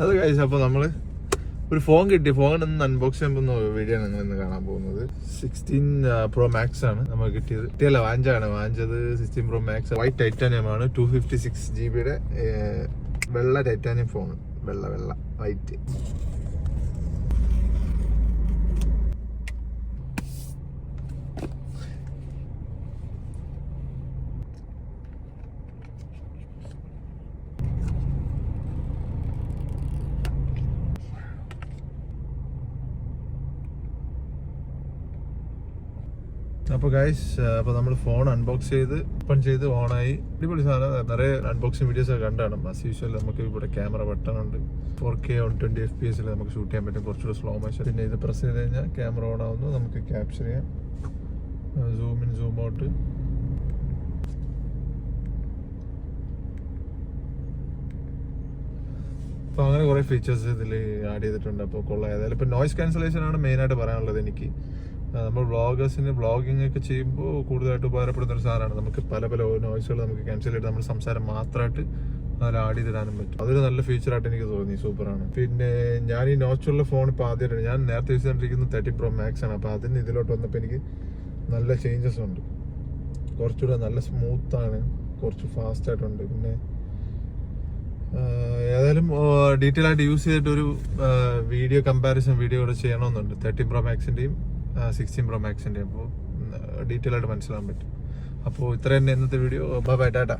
അത് കഴിച്ച അപ്പോൾ നമ്മൾ ഒരു ഫോൺ കിട്ടി. ഫോൺ ഒന്ന് അൺബോക്സ് ചെയ്യുമ്പോൾ വീഡിയോ നിങ്ങൾ ഇന്ന് കാണാൻ പോകുന്നത്. 16 Pro Max ആണ് നമുക്ക് കിട്ടിയത്. കിട്ടിയല്ല, വാങ്ങിച്ചത് 16 Pro Max വൈറ്റ് ടൈറ്റാനിയം ആണ്. 256 GB വെള്ള ടൈറ്റാനിയം ഫോൺ. വെള്ള വൈറ്റ്. അപ്പോൾ ഗൈസ്, അപ്പോൾ നമ്മൾ ഫോൺ അൺബോക്സ് ചെയ്ത് ഓപ്പൺ ചെയ്ത് ഓണായി. അടിപൊളി സാധനം. നിറയെ അൺബോക്സിങ് വീഡിയോസ് ഒക്കെ കണ്ടാണ്. ആസ് യൂഷ്വൽ നമുക്ക് ഇവിടെ ക്യാമറ ബട്ടൺ ഉണ്ട്. 4K 120 FPS നമുക്ക് ഷൂട്ട് ചെയ്യാൻ പറ്റും. കുറച്ചുകൂടെ സ്ലോ മോഷൻ. പിന്നെ ഇത് പ്രസ് ചെയ്ത് കഴിഞ്ഞാൽ ക്യാമറ ഓൺ ആവുന്നു. നമുക്ക് ക്യാപ്ചർ ചെയ്യാം. Zoom in, zoom out. അപ്പോൾ അങ്ങനെ കുറേ ഫീച്ചേഴ്സ് ഇതിൽ ആഡ് ചെയ്തിട്ടുണ്ട്. അപ്പോൾ കൊള്ളാം. ഏതായാലും ഇപ്പോൾ നോയ്സ് ക്യാൻസലേഷൻ ആണ് മെയിനായിട്ട് പറയാനുള്ളത് എനിക്ക്. നമ്മൾ വ്ളോഗേഴ്സിന് വ്ളോഗിങ് ഒക്കെ ചെയ്യുമ്പോൾ കൂടുതലായിട്ട് ഉപകാരപ്പെടുന്ന ഒരു സാധനമാണ്. നമുക്ക് പല നോയ്സുകൾ നമുക്ക് ക്യാൻസൽ ചെയ്തിട്ട് നമ്മൾ സംസാരം മാത്രമായിട്ട് അതിൽ ആഡ് ചെയ്തിടാനും പറ്റും. അതൊരു നല്ല ഫീച്ചറായിട്ട് എനിക്ക് തോന്നി. സൂപ്പറാണ്. പിന്നെ ഞാൻ ഈ നോച്ചുള്ള ഫോൺ ഇപ്പോൾ ആദ്യമായിട്ടാണ്. ഞാൻ നേരത്തെ യൂസ് ചെയ്തിരിക്കുന്നത് 13 Pro Max ആണ്. അപ്പോൾ അതിന് ഇതിലോട്ട് വന്നപ്പോൾ എനിക്ക് നല്ല ചേഞ്ചസ് ഉണ്ട്. കുറച്ചുകൂടെ നല്ല സ്മൂത്താണ്, കുറച്ച് ഫാസ്റ്റ് ആയിട്ടുണ്ട്. പിന്നെ ഏതായാലും ഡീറ്റെയിൽ ആയിട്ട് യൂസ് ചെയ്തിട്ടൊരു വീഡിയോ കമ്പാരിസൺ വീഡിയോ കൂടെ ചെയ്യണമെന്നുണ്ട് 13 Pro Maxൻ്റെയും 16 Pro Maxൻ്റെയും. അപ്പോൾ ഡീറ്റെയിൽ ആയിട്ട് മനസ്സിലാക്കാൻ പറ്റും. അപ്പോൾ ഇത്ര തന്നെ ഇന്നത്തെ വീഡിയോ. Bye bye, Tata.